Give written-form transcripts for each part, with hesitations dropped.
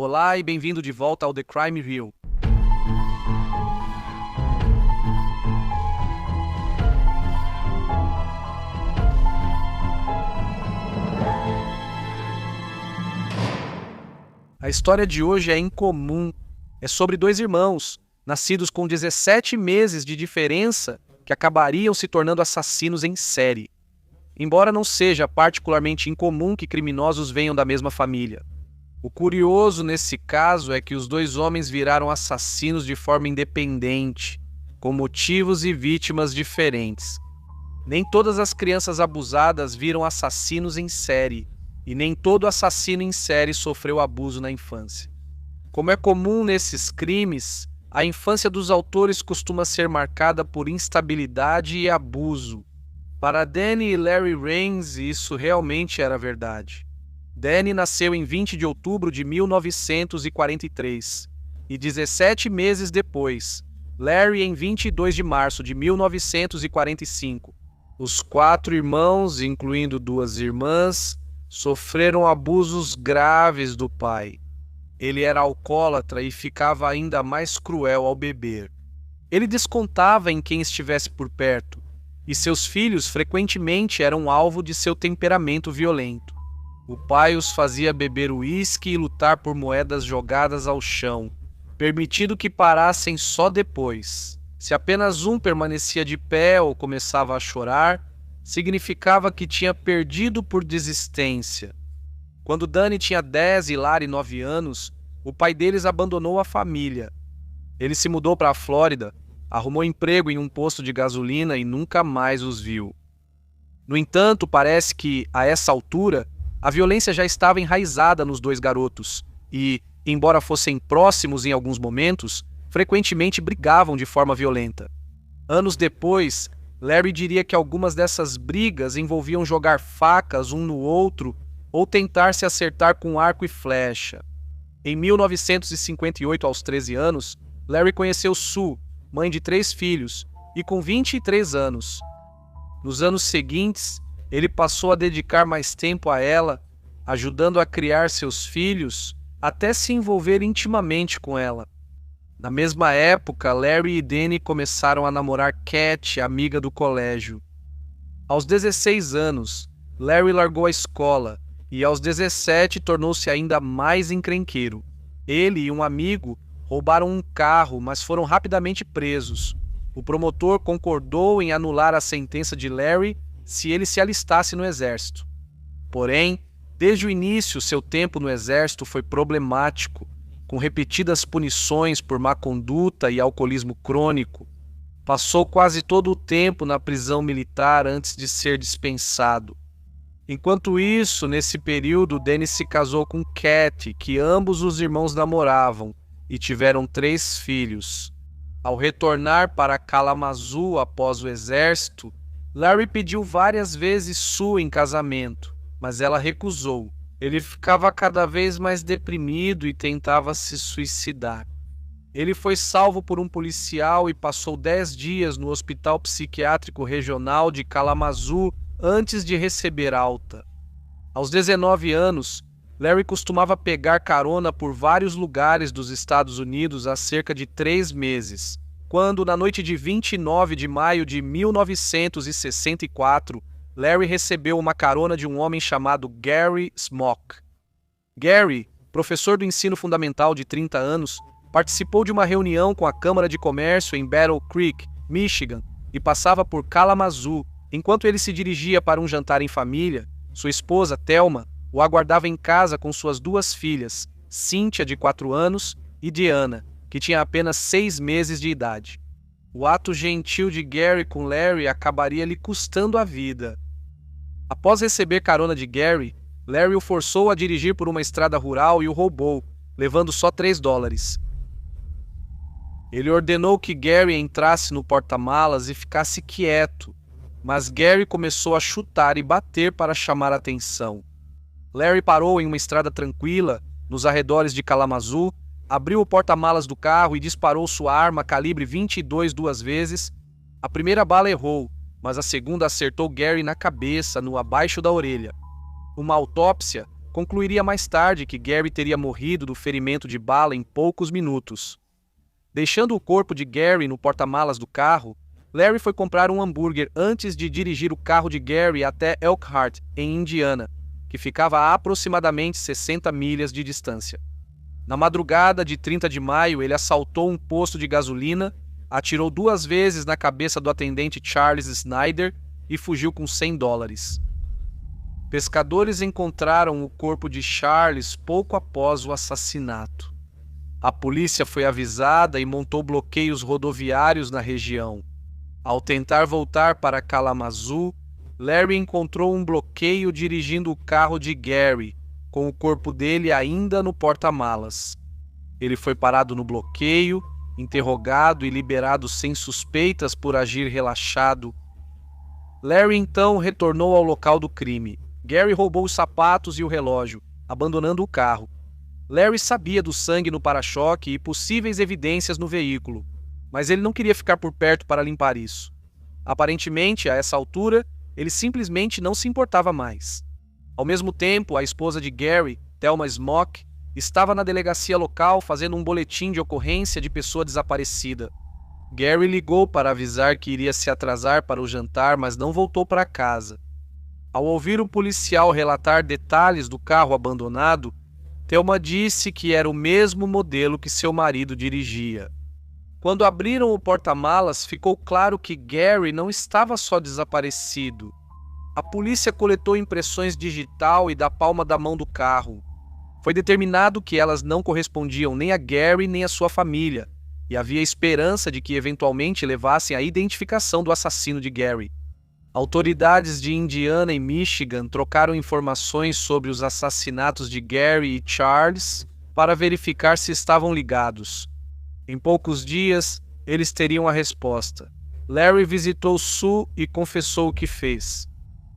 Olá e bem-vindo de volta ao The Crime Reel. A história de hoje é incomum. É sobre dois irmãos, nascidos com 17 meses de diferença, que acabariam se tornando assassinos em série. Embora não seja particularmente incomum que criminosos venham da mesma família. O curioso nesse caso é que os dois homens viraram assassinos de forma independente, com motivos e vítimas diferentes. Nem todas as crianças abusadas viram assassinos em série, e nem todo assassino em série sofreu abuso na infância. Como é comum nesses crimes, a infância dos autores costuma ser marcada por instabilidade e abuso. Para Danny e Larry Rains, isso realmente era verdade. Danny nasceu em 20 de outubro de 1943 e 17 meses depois, Larry em 22 de março de 1945. Os 4 irmãos, incluindo 2 irmãs, sofreram abusos graves do pai. Ele era alcoólatra e ficava ainda mais cruel ao beber. Ele descontava em quem estivesse por perto, e seus filhos frequentemente eram alvo de seu temperamento violento. O pai os fazia beber uísque e lutar por moedas jogadas ao chão, permitindo que parassem só depois. Se apenas um permanecia de pé ou começava a chorar, significava que tinha perdido por desistência. Quando Danny tinha 10 e Larry 9 anos, o pai deles abandonou a família. Ele se mudou para a Flórida, arrumou emprego em um posto de gasolina e nunca mais os viu. No entanto, parece que, a essa altura, a violência já estava enraizada nos dois garotos e, embora fossem próximos em alguns momentos, frequentemente brigavam de forma violenta. Anos depois, Larry diria que algumas dessas brigas envolviam jogar facas um no outro ou tentar se acertar com arco e flecha. Em 1958, aos 13 anos, Larry conheceu Sue, mãe de 3 filhos, e com 23 anos. Nos anos seguintes, ele passou a dedicar mais tempo a ela, ajudando a criar seus filhos, até se envolver intimamente com ela. Na mesma época, Larry e Danny começaram a namorar Cat, amiga do colégio. Aos 16 anos, Larry largou a escola e aos 17 tornou-se ainda mais encrenqueiro. Ele e um amigo roubaram um carro, mas foram rapidamente presos. O promotor concordou em anular a sentença de Larry se ele se alistasse no exército. Porém, desde o início, seu tempo no exército foi problemático, com repetidas punições por má conduta e alcoolismo crônico. Passou quase todo o tempo na prisão militar antes de ser dispensado. Enquanto isso, nesse período, Danny se casou com Cat, que ambos os irmãos namoravam, e tiveram 3 filhos. Ao retornar para Kalamazoo após o exército, Larry pediu várias vezes Sue em casamento, mas ela recusou. Ele ficava cada vez mais deprimido e tentava se suicidar. Ele foi salvo por um policial e passou 10 dias no Hospital Psiquiátrico Regional de Kalamazoo antes de receber alta. Aos 19 anos, Larry costumava pegar carona por vários lugares dos Estados Unidos há cerca de 3 meses, quando, na noite de 29 de maio de 1964, Larry recebeu uma carona de um homem chamado Gary Smock. Gary, professor do ensino fundamental de 30 anos, participou de uma reunião com a Câmara de Comércio em Battle Creek, Michigan, e passava por Kalamazoo. Enquanto ele se dirigia para um jantar em família, sua esposa, Thelma, o aguardava em casa com suas 2 filhas, Cynthia, de 4 anos, e Diana, que tinha apenas 6 meses de idade. O ato gentil de Gary com Larry acabaria lhe custando a vida. Após receber carona de Gary, Larry o forçou a dirigir por uma estrada rural e o roubou, levando só $3. Ele ordenou que Gary entrasse no porta-malas e ficasse quieto, mas Gary começou a chutar e bater para chamar a atenção. Larry parou em uma estrada tranquila, nos arredores de Kalamazoo, abriu o porta-malas do carro e disparou sua arma calibre 22 2 vezes. A primeira bala errou, mas a segunda acertou Gary na cabeça, no abaixo da orelha. Uma autópsia concluiria mais tarde que Gary teria morrido do ferimento de bala em poucos minutos. Deixando o corpo de Gary no porta-malas do carro, Larry foi comprar um hambúrguer antes de dirigir o carro de Gary até Elkhart, em Indiana, que ficava a aproximadamente 60 milhas de distância. Na madrugada de 30 de maio, ele assaltou um posto de gasolina, atirou 2 vezes na cabeça do atendente Charles Snyder e fugiu com $100. Pescadores encontraram o corpo de Charles pouco após o assassinato. A polícia foi avisada e montou bloqueios rodoviários na região. Ao tentar voltar para Kalamazoo, Larry encontrou um bloqueio dirigindo o carro de Gary, com o corpo dele ainda no porta-malas. Ele foi parado no bloqueio, interrogado e liberado sem suspeitas por agir relaxado. Larry então retornou ao local do crime. Gary roubou os sapatos e o relógio, abandonando o carro. Larry sabia do sangue no para-choque e possíveis evidências no veículo, mas ele não queria ficar por perto para limpar isso. Aparentemente, a essa altura, ele simplesmente não se importava mais. Ao mesmo tempo, a esposa de Gary, Thelma Smock, estava na delegacia local fazendo um boletim de ocorrência de pessoa desaparecida. Gary ligou para avisar que iria se atrasar para o jantar, mas não voltou para casa. Ao ouvir o policial relatar detalhes do carro abandonado, Thelma disse que era o mesmo modelo que seu marido dirigia. Quando abriram o porta-malas, ficou claro que Gary não estava só desaparecido. A polícia coletou impressões digital e da palma da mão do carro. Foi determinado que elas não correspondiam nem a Gary nem a sua família, e havia esperança de que eventualmente levassem à identificação do assassino de Gary. Autoridades de Indiana e Michigan trocaram informações sobre os assassinatos de Gary e Charles para verificar se estavam ligados. Em poucos dias, eles teriam a resposta. Larry visitou Sue e confessou o que fez.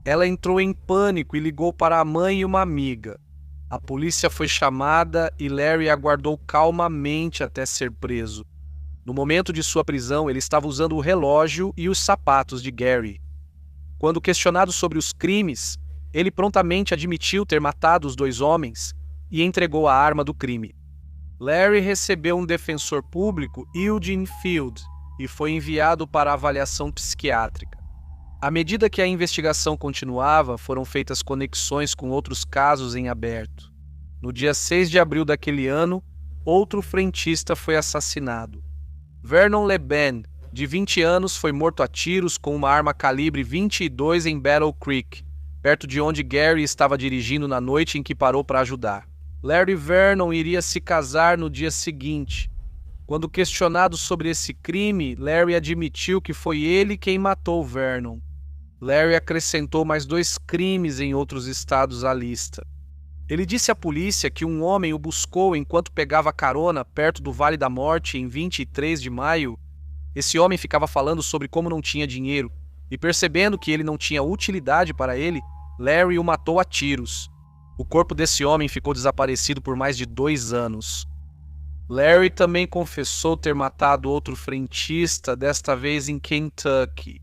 Ela entrou em pânico e ligou para a mãe e uma amiga. A polícia foi chamada e Larry aguardou calmamente até ser preso. No momento de sua prisão, ele estava usando o relógio e os sapatos de Gary. Quando questionado sobre os crimes, ele prontamente admitiu ter matado os 2 homens e entregou a arma do crime. Larry recebeu um defensor público, Eugene Field, e foi enviado para avaliação psiquiátrica. À medida que a investigação continuava, foram feitas conexões com outros casos em aberto. No dia 6 de abril daquele ano, outro frentista foi assassinado. Vernon LeBen, de 20 anos, foi morto a tiros com uma arma calibre 22 em Battle Creek, perto de onde Gary estava dirigindo na noite em que parou para ajudar. Larry Vernon iria se casar no dia seguinte. Quando questionado sobre esse crime, Larry admitiu que foi ele quem matou Vernon. Larry acrescentou mais 2 crimes em outros estados à lista. Ele disse à polícia que um homem o buscou enquanto pegava carona perto do Vale da Morte em 23 de maio. Esse homem ficava falando sobre como não tinha dinheiro, e percebendo que ele não tinha utilidade para ele, Larry o matou a tiros. O corpo desse homem ficou desaparecido por mais de 2 anos. Larry também confessou ter matado outro frentista, desta vez em Kentucky.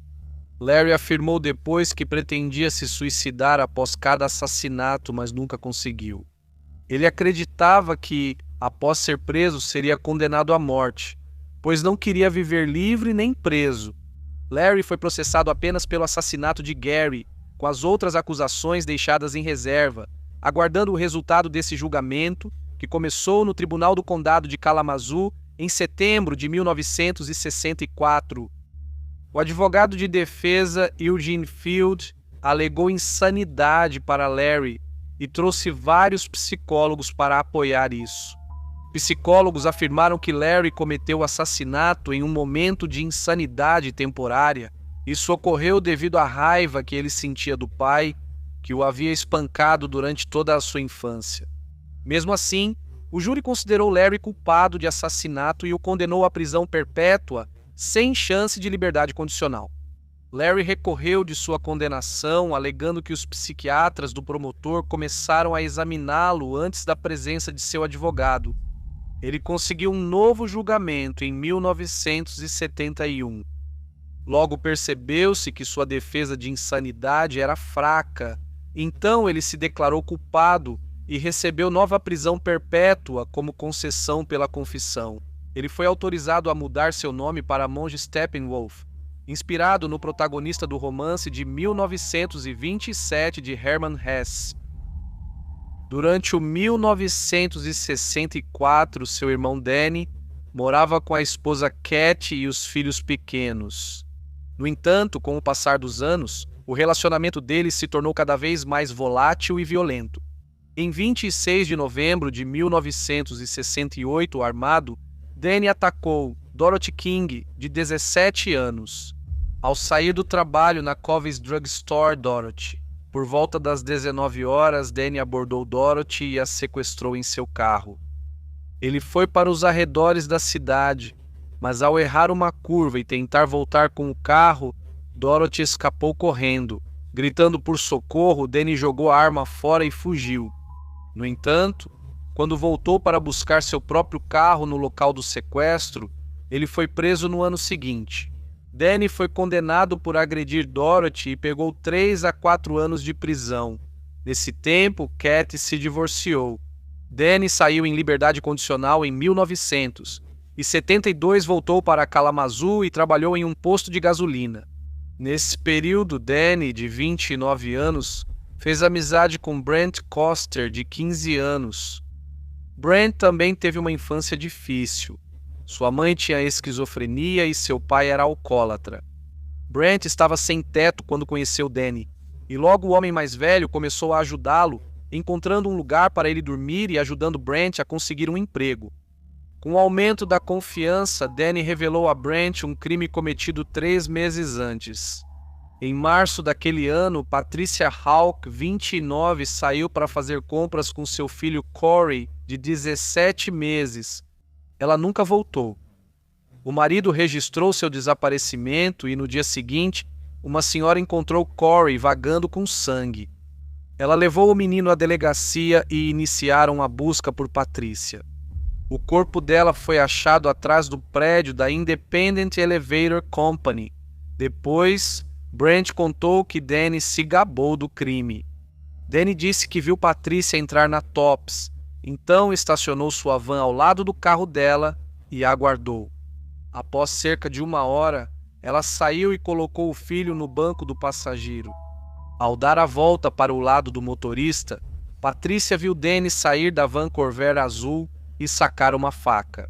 Larry afirmou depois que pretendia se suicidar após cada assassinato, mas nunca conseguiu. Ele acreditava que, após ser preso, seria condenado à morte, pois não queria viver livre nem preso. Larry foi processado apenas pelo assassinato de Gary, com as outras acusações deixadas em reserva, aguardando o resultado desse julgamento, que começou no Tribunal do Condado de Kalamazoo em setembro de 1964. O advogado de defesa Eugene Field alegou insanidade para Larry e trouxe vários psicólogos para apoiar isso. Psicólogos afirmaram que Larry cometeu o assassinato em um momento de insanidade temporária. Isso ocorreu devido à raiva que ele sentia do pai, que o havia espancado durante toda a sua infância. Mesmo assim, o júri considerou Larry culpado de assassinato e o condenou à prisão perpétua, sem chance de liberdade condicional. Larry recorreu de sua condenação, alegando que os psiquiatras do promotor começaram a examiná-lo antes da presença de seu advogado. Ele conseguiu um novo julgamento em 1971. Logo percebeu-se que sua defesa de insanidade era fraca, então ele se declarou culpado e recebeu nova prisão perpétua como concessão pela confissão. Ele foi autorizado a mudar seu nome para Monge Steppenwolf, inspirado no protagonista do romance de 1927 de Hermann Hesse. Durante o 1964, seu irmão Danny morava com a esposa Cat e os filhos pequenos. No entanto, com o passar dos anos, o relacionamento deles se tornou cada vez mais volátil e violento. Em 26 de novembro de 1968, armado, Danny atacou Dorothy King, de 17 anos. Ao sair do trabalho na Cove's Drug Store Dorothy, por volta das 19 horas, Danny abordou Dorothy e a sequestrou em seu carro. Ele foi para os arredores da cidade, mas ao errar uma curva e tentar voltar com o carro, Dorothy escapou correndo. Gritando por socorro, Danny jogou a arma fora e fugiu. No entanto, quando voltou para buscar seu próprio carro no local do sequestro, ele foi preso no ano seguinte. Danny foi condenado por agredir Dorothy e pegou 3 a 4 anos de prisão. Nesse tempo, Cat se divorciou. Danny saiu em liberdade condicional em 1900 e 72 voltou para Kalamazoo e trabalhou em um posto de gasolina. Nesse período, Danny, de 29 anos, fez amizade com Brent Coster, de 15 anos. Brent também teve uma infância difícil. Sua mãe tinha esquizofrenia e seu pai era alcoólatra. Brent estava sem teto quando conheceu Danny, e logo o homem mais velho começou a ajudá-lo, encontrando um lugar para ele dormir e ajudando Brent a conseguir um emprego. Com o aumento da confiança, Danny revelou a Brent um crime cometido 3 meses antes. Em março daquele ano, Patricia Hawk, 29, saiu para fazer compras com seu filho Corey, de 17 meses. Ela nunca voltou. O marido registrou seu desaparecimento e, no dia seguinte, uma senhora encontrou Corey vagando com sangue. Ela levou o menino à delegacia e iniciaram a busca por Patricia. O corpo dela foi achado atrás do prédio da Independent Elevator Company. Depois, Brent contou que Danny se gabou do crime. Danny disse que viu Patricia entrar na Tops, então estacionou sua van ao lado do carro dela e aguardou. Após cerca de 1 hora, ela saiu e colocou o filho no banco do passageiro. Ao dar a volta para o lado do motorista, Patricia viu Danny sair da van Corvair azul e sacar uma faca.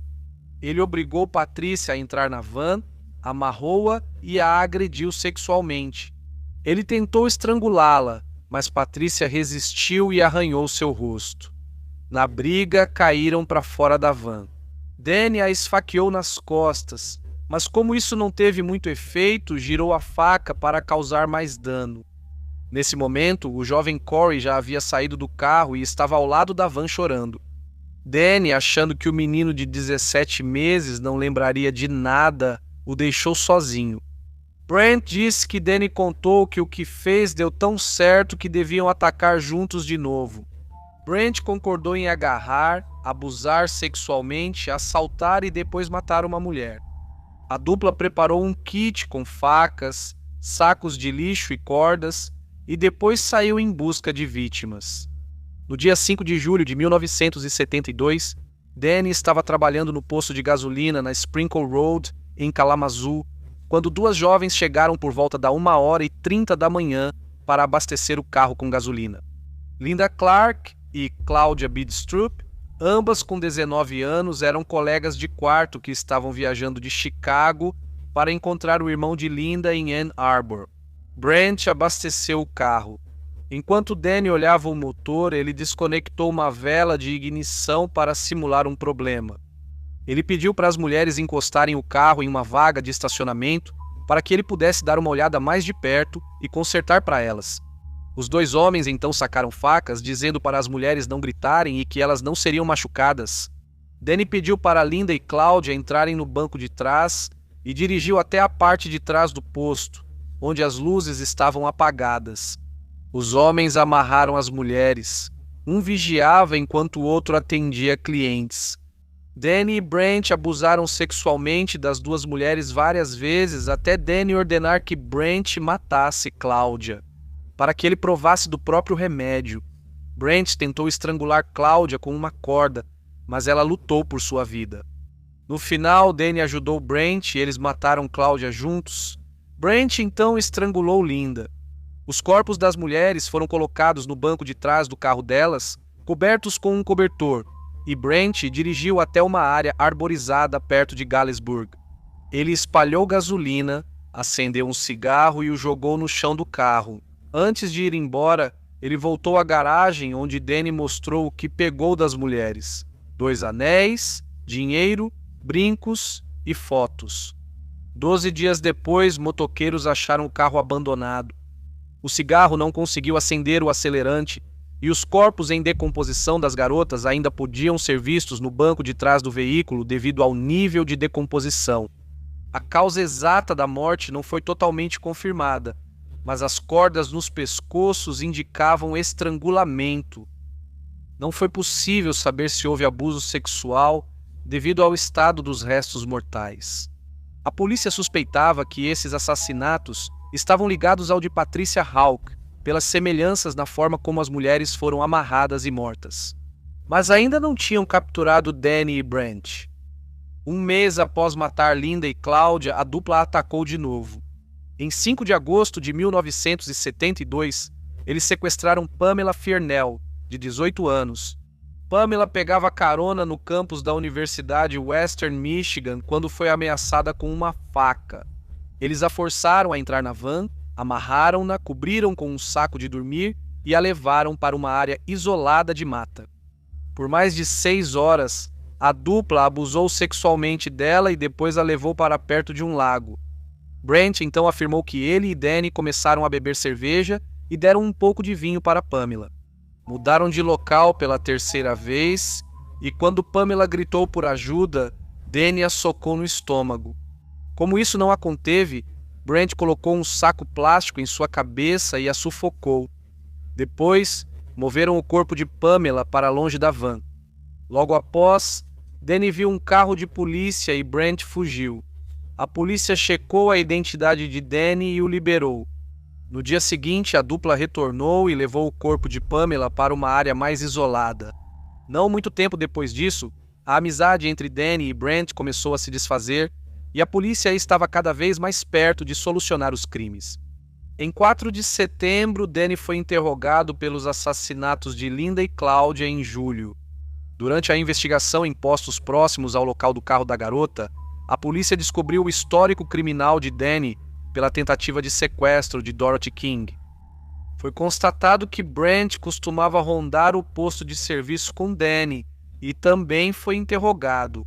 Ele obrigou Patricia a entrar na van, amarrou-a e a agrediu sexualmente. Ele tentou estrangulá-la, mas Patricia resistiu e arranhou seu rosto. Na briga, caíram para fora da van. Danny a esfaqueou nas costas, mas como isso não teve muito efeito, girou a faca para causar mais dano. Nesse momento, o jovem Corey já havia saído do carro e estava ao lado da van chorando. Danny, achando que o menino de 17 meses não lembraria de nada, o deixou sozinho. Brent disse que Danny contou que o que fez deu tão certo que deviam atacar juntos de novo. Brent concordou em agarrar, abusar sexualmente, assaltar e depois matar uma mulher. A dupla preparou um kit com facas, sacos de lixo e cordas e depois saiu em busca de vítimas. No dia 5 de julho de 1972, Danny estava trabalhando no posto de gasolina na Sprinkle Road, em Kalamazoo, quando 2 jovens chegaram por volta da 1h30 da manhã para abastecer o carro com gasolina. Linda Clark e Claudia Bidstrup, ambas com 19 anos, eram colegas de quarto que estavam viajando de Chicago para encontrar o irmão de Linda em Ann Arbor. Brent abasteceu o carro. Enquanto Danny olhava o motor, ele desconectou uma vela de ignição para simular um problema. Ele pediu para as mulheres encostarem o carro em uma vaga de estacionamento para que ele pudesse dar uma olhada mais de perto e consertar para elas. Os 2 homens então sacaram facas, dizendo para as mulheres não gritarem e que elas não seriam machucadas. Danny pediu para Linda e Claudia entrarem no banco de trás e dirigiu até a parte de trás do posto, onde as luzes estavam apagadas. Os homens amarraram as mulheres. Um vigiava enquanto o outro atendia clientes. Danny e Brent abusaram sexualmente das 2 mulheres várias vezes até Danny ordenar que Brent matasse Claudia, para que ele provasse do próprio remédio. Brent tentou estrangular Claudia com uma corda, mas ela lutou por sua vida. No final, Danny ajudou Brent e eles mataram Claudia juntos. Brent então estrangulou Linda. Os corpos das mulheres foram colocados no banco de trás do carro delas, cobertos com um cobertor, e Brent dirigiu até uma área arborizada perto de Galesburg. Ele espalhou gasolina, acendeu um cigarro e o jogou no chão do carro. Antes de ir embora, ele voltou à garagem onde Danny mostrou o que pegou das mulheres: 2 anéis, dinheiro, brincos e fotos. 12 dias depois, motoqueiros acharam o carro abandonado. O cigarro não conseguiu acender o acelerante e os corpos em decomposição das garotas ainda podiam ser vistos no banco de trás do veículo devido ao nível de decomposição. A causa exata da morte não foi totalmente confirmada, mas as cordas nos pescoços indicavam estrangulamento. Não foi possível saber se houve abuso sexual devido ao estado dos restos mortais. A polícia suspeitava que esses assassinatos estavam ligados ao de Patricia Hawk, pelas semelhanças na forma como as mulheres foram amarradas e mortas. Mas ainda não tinham capturado Danny e Brent. Um mês após matar Linda e Claudia, a dupla atacou de novo. Em 5 de agosto de 1972, eles sequestraram Pamela Fiernell, de 18 anos. Pamela pegava carona no campus da Universidade Western Michigan quando foi ameaçada com uma faca. Eles a forçaram a entrar na van, amarraram-na, cobriram com um saco de dormir e a levaram para uma área isolada de mata. Por mais de 6 horas, a dupla abusou sexualmente dela e depois a levou para perto de um lago. Brent então afirmou que ele e Danny começaram a beber cerveja e deram um pouco de vinho para Pamela. Mudaram de local pela 3ª vez e quando Pamela gritou por ajuda, Danny a socou no estômago. Como isso não a conteve, Brent colocou um saco plástico em sua cabeça e a sufocou. Depois, moveram o corpo de Pamela para longe da van. Logo após, Danny viu um carro de polícia e Brent fugiu. A polícia checou a identidade de Danny e o liberou. No dia seguinte, a dupla retornou e levou o corpo de Pamela para uma área mais isolada. Não muito tempo depois disso, a amizade entre Danny e Brent começou a se desfazer e a polícia estava cada vez mais perto de solucionar os crimes. Em 4 de setembro, Danny foi interrogado pelos assassinatos de Linda e Claudia em julho. Durante a investigação em postos próximos ao local do carro da garota, a polícia descobriu o histórico criminal de Danny pela tentativa de sequestro de Dorothy King. Foi constatado que Brent costumava rondar o posto de serviço com Danny e também foi interrogado.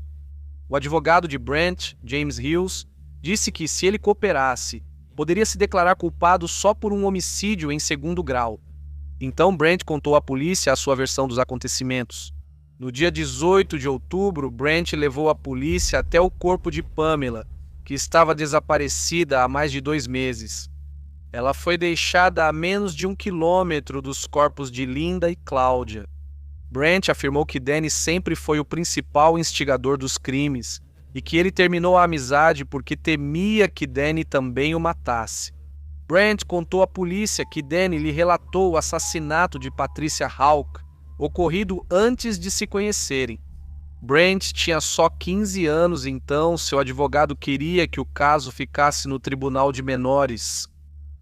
O advogado de Brent, James Hills, disse que se ele cooperasse, poderia se declarar culpado só por um homicídio em 2º grau. Então Brent contou à polícia a sua versão dos acontecimentos. No dia 18 de outubro, Brent levou a polícia até o corpo de Pamela, que estava desaparecida há mais de 2 meses. Ela foi deixada a menos de 1 quilômetro dos corpos de Linda e Claudia. Brent afirmou que Danny sempre foi o principal instigador dos crimes e que ele terminou a amizade porque temia que Danny também o matasse. Brent contou à polícia que Danny lhe relatou o assassinato de Patricia Hawk, ocorrido antes de se conhecerem. Brent tinha só 15 anos, então seu advogado queria que o caso ficasse no tribunal de menores.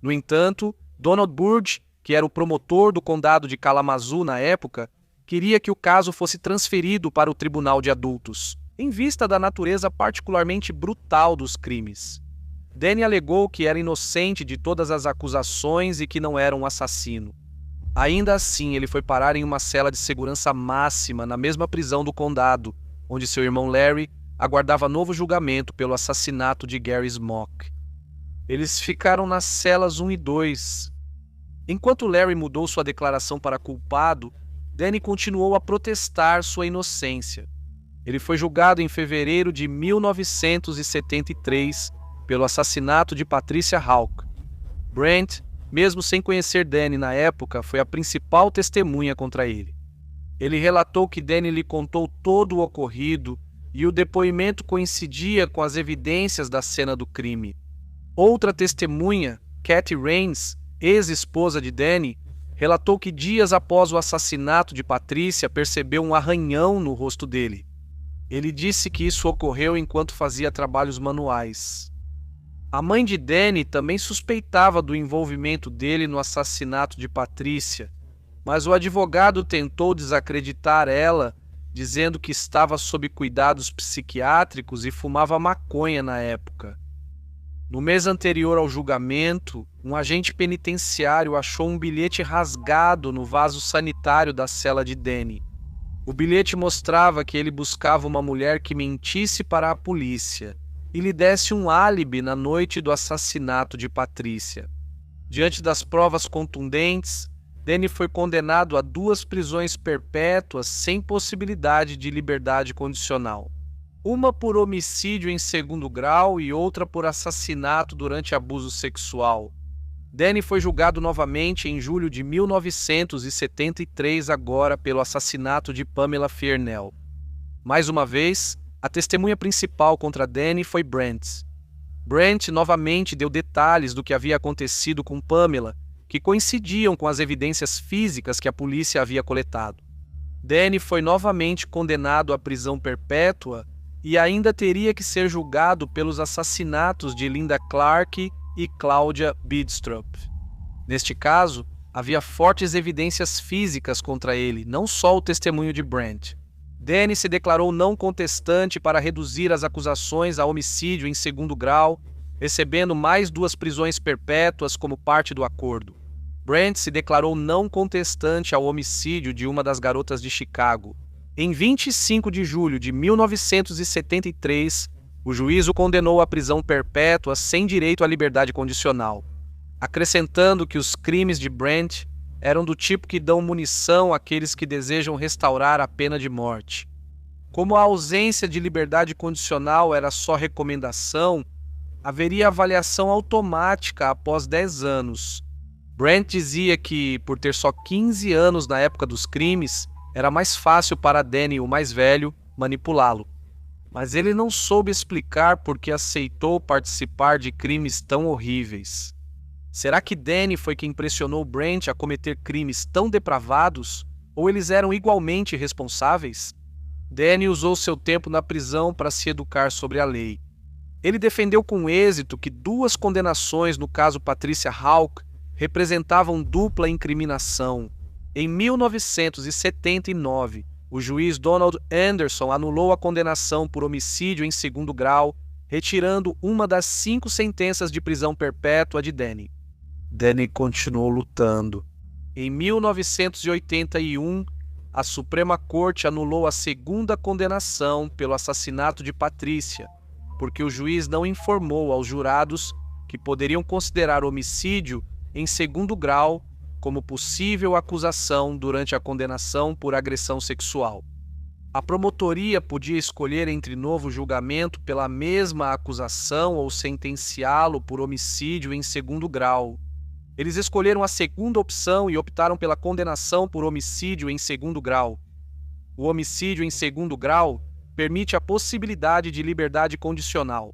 No entanto, Donald Burge, que era o promotor do condado de Kalamazoo na época, queria que o caso fosse transferido para o tribunal de adultos, em vista da natureza particularmente brutal dos crimes. Danny alegou que era inocente de todas as acusações e que não era um assassino. Ainda assim, ele foi parar em uma cela de segurança máxima na mesma prisão do condado, onde seu irmão Larry aguardava novo julgamento pelo assassinato de Gary Smock. Eles ficaram nas celas 1 e 2. Enquanto Larry mudou sua declaração para culpado, Danny continuou a protestar sua inocência. Ele foi julgado em fevereiro de 1973 pelo assassinato de Patricia Hawk. Brent, mesmo sem conhecer Danny na época, foi a principal testemunha contra ele. Ele relatou que Danny lhe contou todo o ocorrido e o depoimento coincidia com as evidências da cena do crime. Outra testemunha, Kathy Rains, ex-esposa de Danny, relatou que dias após o assassinato de Patrícia percebeu um arranhão no rosto dele. Ele disse que isso ocorreu enquanto fazia trabalhos manuais. A mãe de Danny também suspeitava do envolvimento dele no assassinato de Patrícia, mas o advogado tentou desacreditar ela, dizendo que estava sob cuidados psiquiátricos e fumava maconha na época. No mês anterior ao julgamento, um agente penitenciário achou um bilhete rasgado no vaso sanitário da cela de Danny. O bilhete mostrava que ele buscava uma mulher que mentisse para a polícia e lhe desse um álibi na noite do assassinato de Patrícia. Diante das provas contundentes, Danny foi condenado a 2 prisões perpétuas sem possibilidade de liberdade condicional. Uma por homicídio em 2º grau e outra por assassinato durante abuso sexual. Danny foi julgado novamente em julho de 1973 agora pelo assassinato de Pamela Fiernell. Mais uma vez, a testemunha principal contra Danny foi Brent. Brent novamente deu detalhes do que havia acontecido com Pamela, que coincidiam com as evidências físicas que a polícia havia coletado. Danny foi novamente condenado à prisão perpétua e ainda teria que ser julgado pelos assassinatos de Linda Clark e Claudia Bidstrup. Neste caso, havia fortes evidências físicas contra ele, não só o testemunho de Brent. Danny se declarou não contestante para reduzir as acusações a homicídio em 2º grau, recebendo mais 2 prisões perpétuas como parte do acordo. Brent se declarou não contestante ao homicídio de uma das garotas de Chicago. Em 25 de julho de 1973, o juiz o condenou à prisão perpétua sem direito à liberdade condicional, acrescentando que os crimes de Brent eram do tipo que dão munição àqueles que desejam restaurar a pena de morte. Como a ausência de liberdade condicional era só recomendação, haveria avaliação automática após 10 anos. Brent dizia que, por ter só 15 anos na época dos crimes, era mais fácil para Danny, o mais velho, manipulá-lo. Mas ele não soube explicar por que aceitou participar de crimes tão horríveis. Será que Danny foi quem pressionou Brent a cometer crimes tão depravados, ou eles eram igualmente responsáveis? Danny usou seu tempo na prisão para se educar sobre a lei. Ele defendeu com êxito que 2 condenações no caso Patricia Houck representavam dupla incriminação. Em 1979, o juiz Donald Anderson anulou a condenação por homicídio em 2º grau, retirando uma das 5 sentenças de prisão perpétua de Danny. Danny continuou lutando. Em 1981, a Suprema Corte anulou a 2ª condenação pelo assassinato de Patrícia, porque o juiz não informou aos jurados que poderiam considerar homicídio em 2º grau como possível acusação durante a condenação por agressão sexual. A promotoria podia escolher entre novo julgamento pela mesma acusação ou sentenciá-lo por homicídio em 2º grau. Eles escolheram a 2ª opção e optaram pela condenação por homicídio em 2º grau. O homicídio em 2º grau permite a possibilidade de liberdade condicional.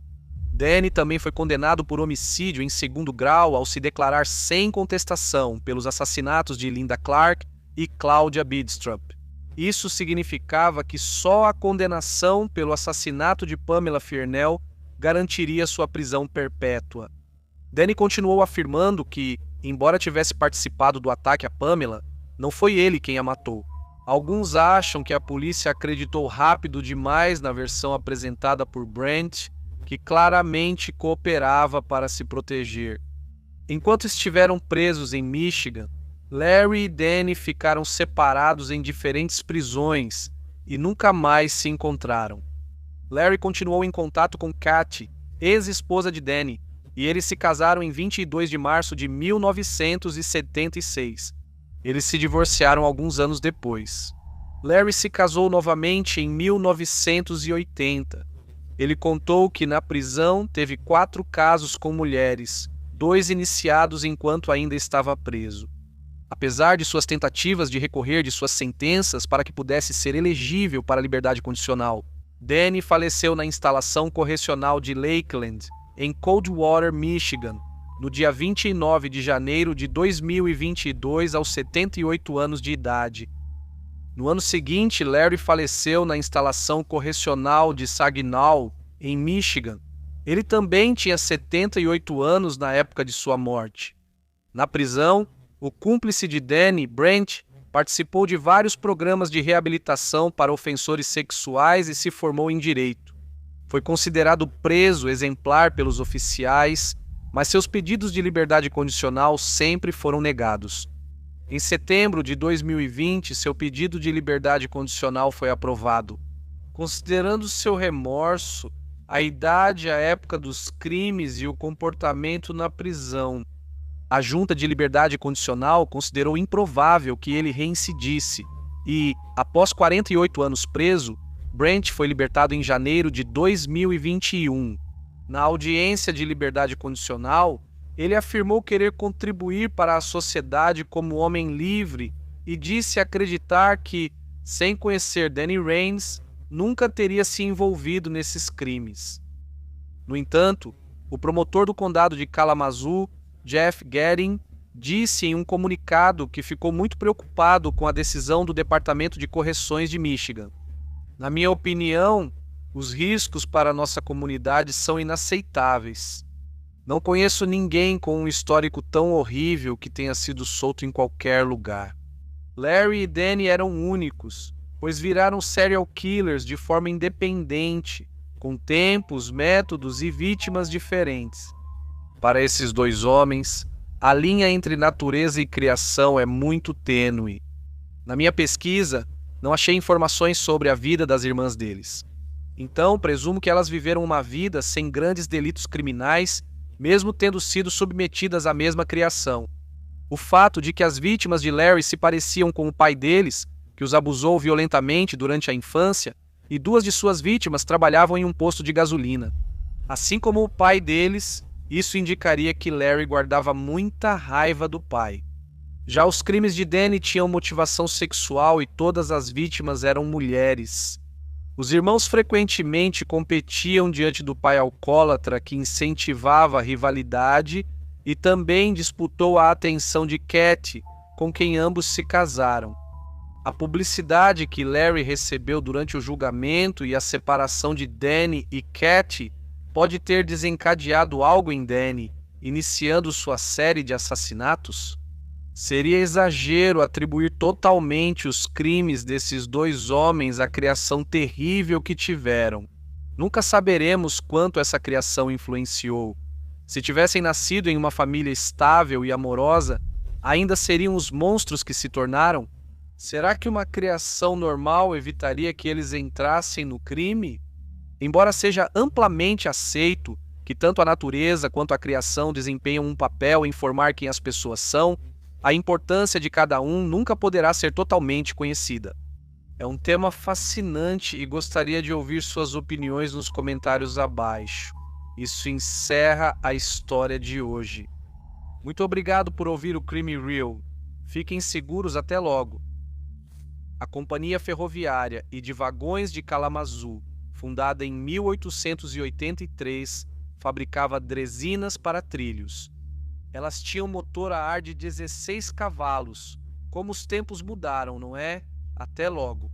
Danny também foi condenado por homicídio em 2º grau ao se declarar sem contestação pelos assassinatos de Linda Clark e Claudia Bidstrup. Isso significava que só a condenação pelo assassinato de Pamela Fiernell garantiria sua prisão perpétua. Danny continuou afirmando que, embora tivesse participado do ataque a Pamela, não foi ele quem a matou. Alguns acham que a polícia acreditou rápido demais na versão apresentada por Brent, que claramente cooperava para se proteger. Enquanto estiveram presos em Michigan, Larry e Danny ficaram separados em diferentes prisões e nunca mais se encontraram. Larry continuou em contato com Kathy, ex-esposa de Danny, e eles se casaram em 22 de março de 1976. Eles se divorciaram alguns anos depois. Larry se casou novamente em 1980. Ele contou que na prisão teve 4 casos com mulheres, 2 iniciados enquanto ainda estava preso. Apesar de suas tentativas de recorrer de suas sentenças para que pudesse ser elegível para a liberdade condicional, Danny faleceu na instalação correcional de Lakeland, em Coldwater, Michigan, no dia 29 de janeiro de 2022, aos 78 anos de idade. No ano seguinte, Larry faleceu na instalação correcional de Saginaw, em Michigan. Ele também tinha 78 anos na época de sua morte. Na prisão, o cúmplice de Danny, Brent, participou de vários programas de reabilitação para ofensores sexuais e se formou em direito. Foi considerado preso exemplar pelos oficiais, mas seus pedidos de liberdade condicional sempre foram negados. Em setembro de 2020, seu pedido de liberdade condicional foi aprovado. Considerando seu remorso, a idade, a época dos crimes e o comportamento na prisão, a Junta de Liberdade Condicional considerou improvável que ele reincidisse e, após 48 anos preso, Brent foi libertado em janeiro de 2021. Na audiência de liberdade condicional, ele afirmou querer contribuir para a sociedade como homem livre e disse acreditar que, sem conhecer Danny Rains, nunca teria se envolvido nesses crimes. No entanto, o promotor do condado de Kalamazoo, Jeff Gooding, disse em um comunicado que ficou muito preocupado com a decisão do Departamento de Correções de Michigan. Na minha opinião, os riscos para a nossa comunidade são inaceitáveis. Não conheço ninguém com um histórico tão horrível que tenha sido solto em qualquer lugar. Larry e Danny eram únicos, pois viraram serial killers de forma independente, com tempos, métodos e vítimas diferentes. Para esses dois homens, a linha entre natureza e criação é muito tênue. Na minha pesquisa, não achei informações sobre a vida das irmãs deles. Então, presumo que elas viveram uma vida sem grandes delitos criminais, mesmo tendo sido submetidas à mesma criação. O fato de que as vítimas de Larry se pareciam com o pai deles, que os abusou violentamente durante a infância, e duas de suas vítimas trabalhavam em um posto de gasolina. Assim como o pai deles, isso indicaria que Larry guardava muita raiva do pai. Já os crimes de Danny tinham motivação sexual e todas as vítimas eram mulheres. Os irmãos frequentemente competiam diante do pai alcoólatra que incentivava a rivalidade e também disputou a atenção de Cat, com quem ambos se casaram. A publicidade que Larry recebeu durante o julgamento e a separação de Danny e Cat pode ter desencadeado algo em Danny, iniciando sua série de assassinatos? Seria exagero atribuir totalmente os crimes desses dois homens à criação terrível que tiveram. Nunca saberemos quanto essa criação influenciou. Se tivessem nascido em uma família estável e amorosa, ainda seriam os monstros que se tornaram? Será que uma criação normal evitaria que eles entrassem no crime? Embora seja amplamente aceito que tanto a natureza quanto a criação desempenham um papel em formar quem as pessoas são, a importância de cada um nunca poderá ser totalmente conhecida. É um tema fascinante e gostaria de ouvir suas opiniões nos comentários abaixo. Isso encerra a história de hoje. Muito obrigado por ouvir o Crime Real. Fiquem seguros, até logo. A Companhia Ferroviária e de Vagões de Kalamazoo, fundada em 1883, fabricava dresinas para trilhos. Elas tinham motor a ar de 16 cavalos. Como os tempos mudaram, não é? Até logo.